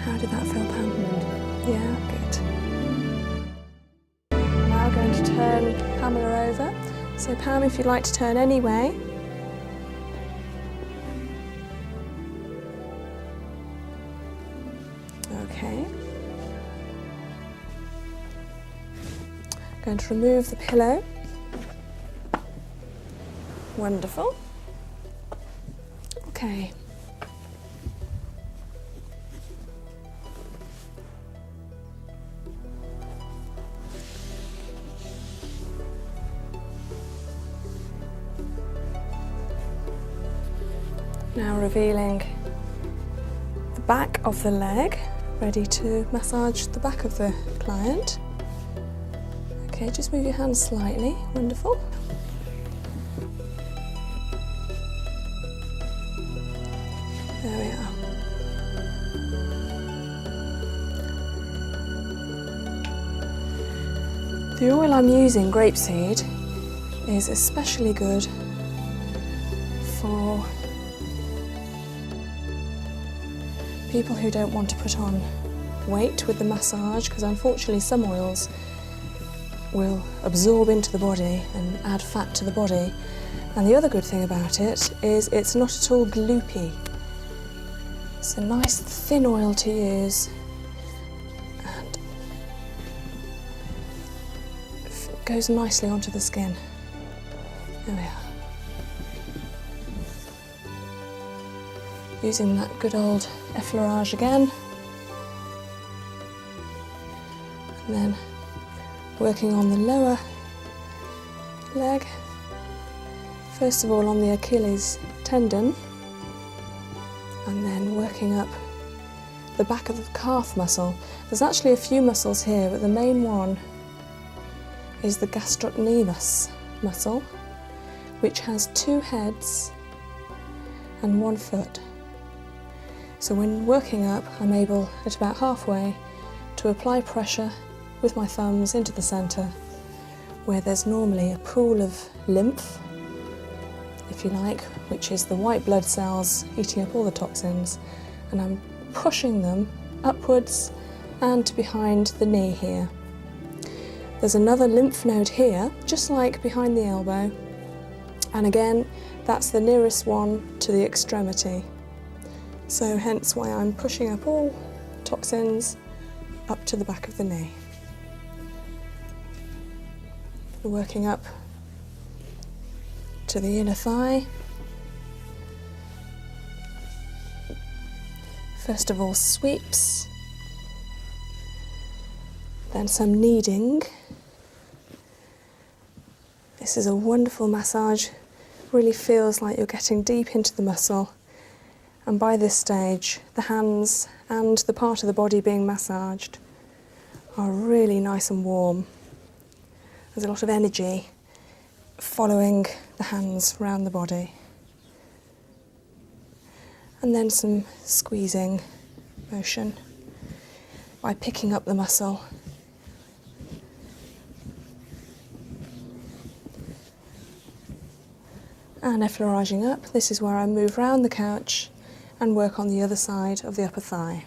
How did that feel, Pam? Yeah, good. Now we're going to turn Pamela over. So Pam, if you'd like to turn any way. Okay. Going to remove the pillow. Wonderful. Okay. Now revealing the back of the leg, ready to massage the back of the client. Okay, just move your hands slightly. Wonderful. There we are. The oil I'm using, grapeseed, is especially good for people who don't want to put on weight with the massage, because unfortunately some oils will absorb into the body and add fat to the body. And the other good thing about it is it's not at all gloopy. It's a nice thin oil to use and it goes nicely onto the skin. There we are. Using that good old effleurage again. And then working on the lower leg. First of all on the Achilles tendon, and then working up the back of the calf muscle. There's actually a few muscles here, but the main one is the gastrocnemius muscle, which has 2 heads and 1 foot. So when working up, I'm able, at about halfway, to apply pressure with my thumbs into the centre, where there's normally a pool of lymph, if you like, which is the white blood cells eating up all the toxins, and I'm pushing them upwards and to behind the knee here. There's another lymph node here, just like behind the elbow, and again, that's the nearest one to the extremity. So hence why I'm pushing up all toxins up to the back of the knee. Working up to the inner thigh. First of all, sweeps, then some kneading. This is a wonderful massage, really feels like you're getting deep into the muscle. And by this stage, the hands and the part of the body being massaged are really nice and warm. There's a lot of energy following the hands around the body. And then some squeezing motion by picking up the muscle. And effleuraging up, this is where I move round the couch and work on the other side of the upper thigh.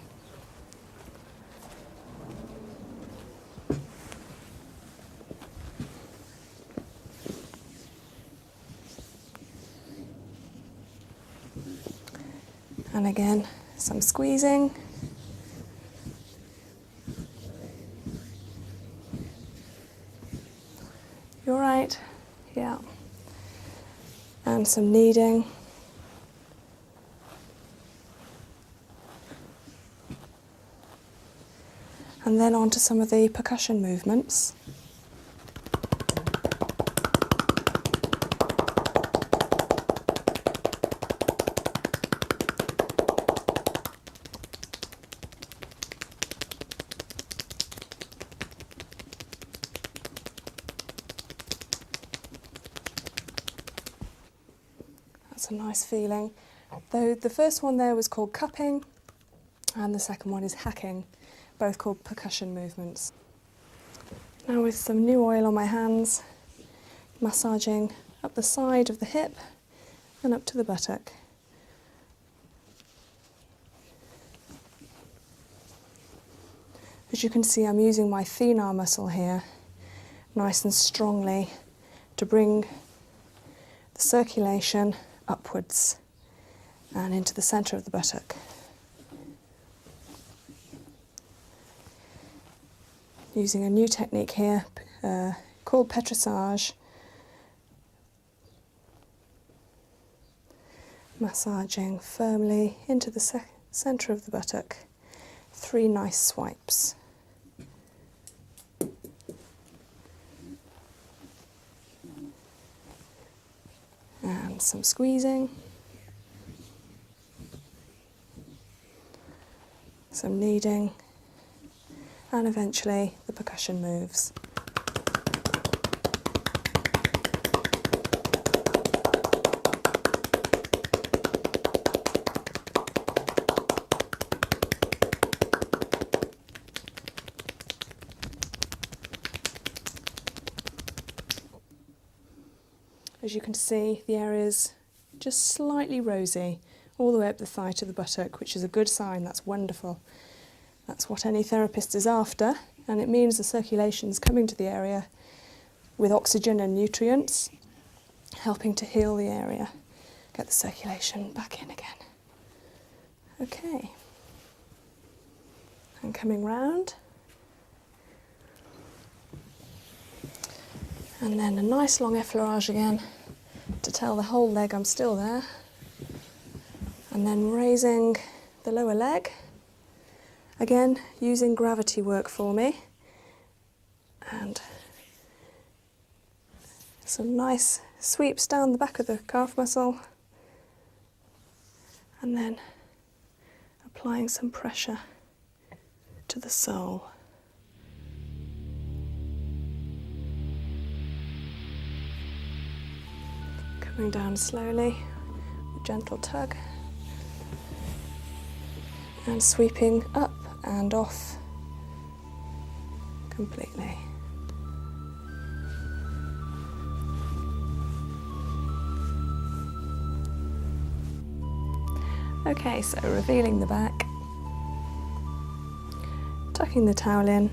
And again, some squeezing. You all right? Yeah. And some kneading. And then on to some of the percussion movements. That's a nice feeling. Though the first one there was called cupping, and the second one is hacking, both called percussion movements. Now with some new oil on my hands, massaging up the side of the hip and up to the buttock. As you can see, I'm using my thenar muscle here, nice and strongly, to bring the circulation upwards and into the centre of the buttock. Using a new technique here called petrissage, massaging firmly into the centre of the buttock. 3 nice swipes. And some squeezing. Some kneading. And eventually the percussion moves. As you can see, the area is just slightly rosy all the way up the thigh to the buttock, which is a good sign. That's wonderful. That's what any therapist is after, and it means the circulation is coming to the area with oxygen and nutrients, helping to heal the area, get the circulation back in again. Okay, and coming round. And then a nice long effleurage again to tell the whole leg I'm still there. And then raising the lower leg. Again, using gravity work for me. And some nice sweeps down the back of the calf muscle. And then applying some pressure to the sole. Coming down slowly, a gentle tug, and sweeping up and off completely. Okay, so revealing the back, tucking the towel in,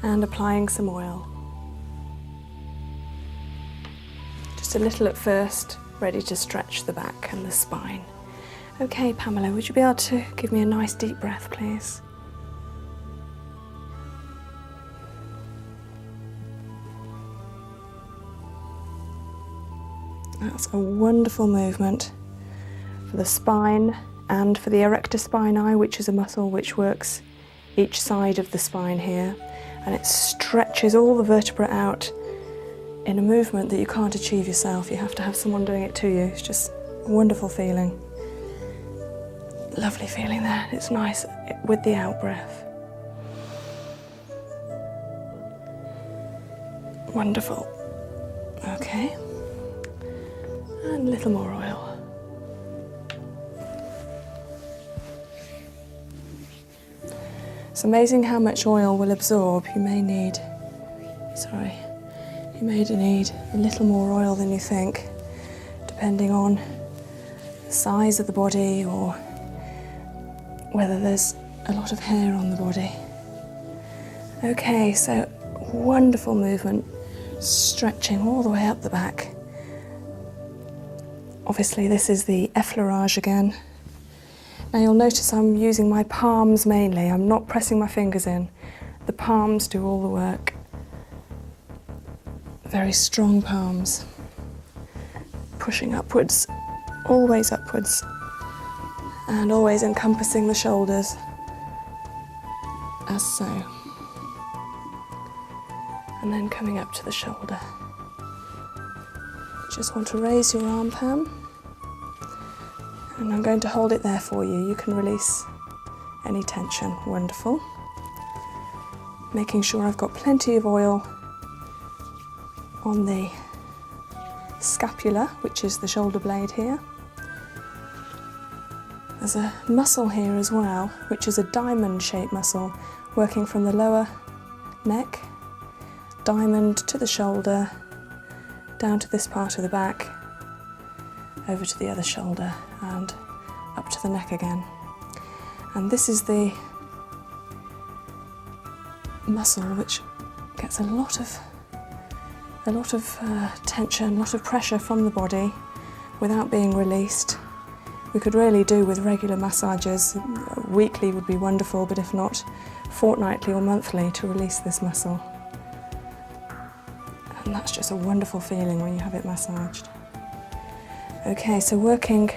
and applying some oil. Just a little at first, ready to stretch the back and the spine. Okay, Pamela, would you be able to give me a nice deep breath, please? That's a wonderful movement for the spine and for the erector spinae, which is a muscle which works each side of the spine here. And it stretches all the vertebrae out in a movement that you can't achieve yourself. You have to have someone doing it to you. It's just a wonderful feeling. Lovely feeling there. It's nice with the out breath. Wonderful. Okay. And a little more oil. It's amazing how much oil will absorb. You may need a little more oil than you think, depending on the size of the body or whether there's a lot of hair on the body. Okay, so wonderful movement, stretching all the way up the back. Obviously this is the effleurage again. Now you'll notice I'm using my palms mainly. I'm not pressing my fingers in. The palms do all the work. Very strong palms. Pushing upwards, always upwards, and always encompassing the shoulders, as so. And then coming up to the shoulder. Just want to raise your arm, Pam. And I'm going to hold it there for you. You can release any tension. Wonderful. Making sure I've got plenty of oil on the scapula, which is the shoulder blade here. There's a muscle here as well, which is a diamond-shaped muscle, working from the lower neck, diamond to the shoulder, down to this part of the back. over to the other shoulder and up to the neck again. And this is the muscle which gets a lot of tension, a lot of pressure from the body without being released. We could really do with regular massages. Weekly would be wonderful, but if not, fortnightly or monthly to release this muscle. And that's just a wonderful feeling when you have it massaged. Okay, so working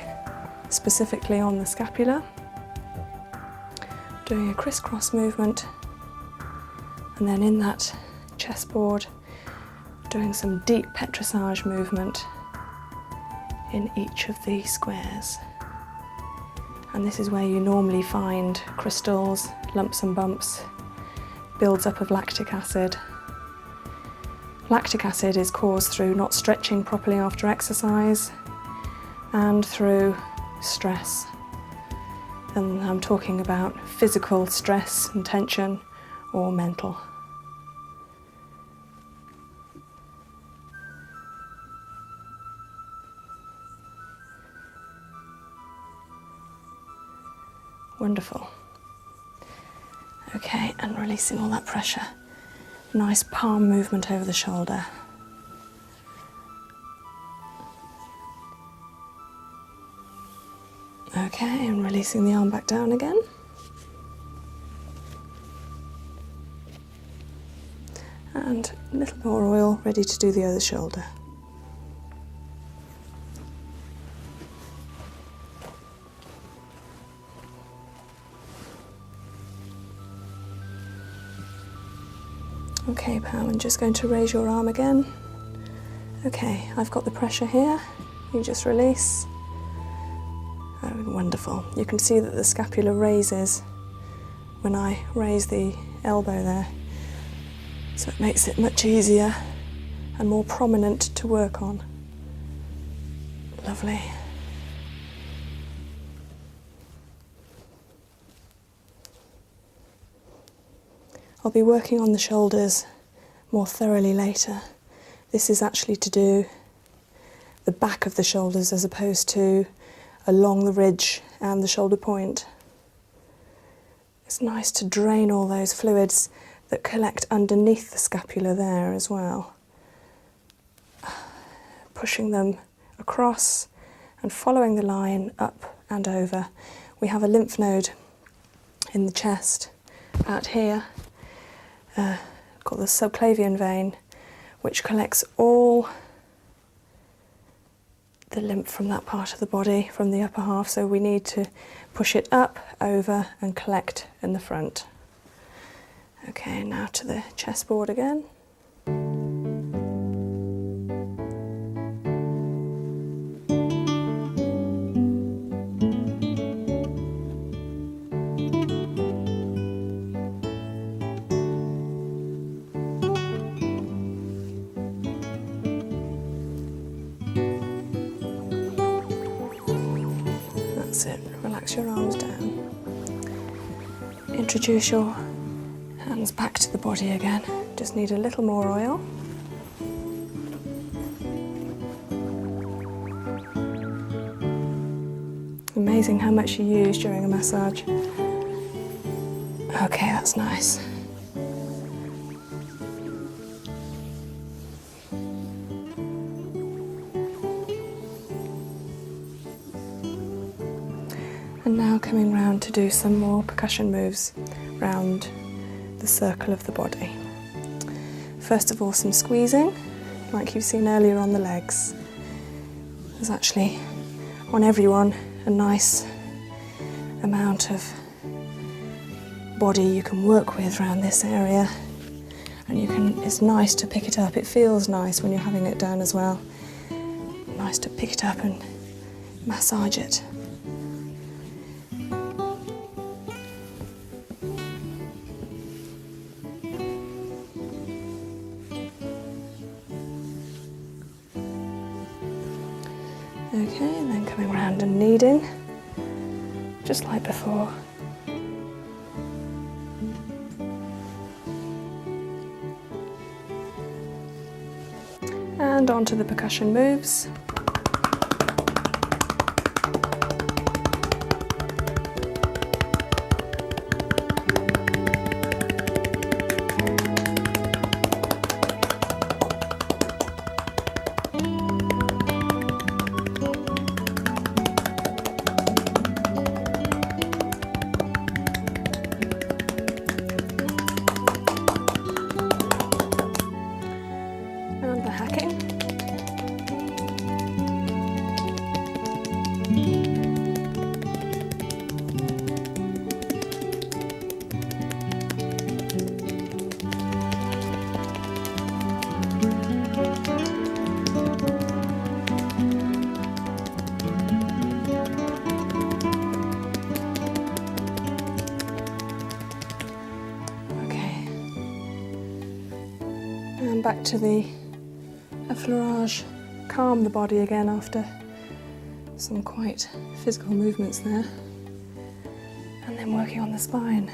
specifically on the scapula, doing a crisscross movement, and then in that chessboard, doing some deep petrissage movement in each of the squares. And this is where you normally find crystals, lumps and bumps, builds up of lactic acid. Lactic acid is caused through not stretching properly after exercise and through stress. And I'm talking about physical stress and tension or mental. Wonderful. Okay, and releasing all that pressure. Nice palm movement over the shoulder. Okay, and releasing the arm back down again. And a little more oil, ready to do the other shoulder. Okay, Pam, I'm just going to raise your arm again. Okay, I've got the pressure here. You just release. Oh, wonderful. You can see that the scapula raises when I raise the elbow there. So it makes it much easier and more prominent to work on. Lovely. I'll be working on the shoulders more thoroughly later. This is actually to do the back of the shoulders as opposed to along the ridge and the shoulder point. It's nice to drain all those fluids that collect underneath the scapula there as well. Pushing them across and following the line up and over. We have a lymph node in the chest out here, called the subclavian vein, which collects all the lymph from that part of the body, from the upper half, so we need to push it up, over and collect in the front. Okay, now to the chessboard again. That's it, relax your arms down. Introduce your hands back to the body again. Just need a little more oil. Amazing how much you use during a massage. Okay, that's nice. And now coming round to do some more percussion moves round the circle of the body. First of all, some squeezing, like you've seen earlier on the legs. There's actually, on everyone, a nice amount of body you can work with around this area, and it's nice to pick it up. It feels nice when you're having it done as well. Nice to pick it up and massage it. Okay, and then coming around and kneading, just like before. And onto the percussion moves. come back to the effleurage, calm the body again after some quite physical movements there, and then working on the spine.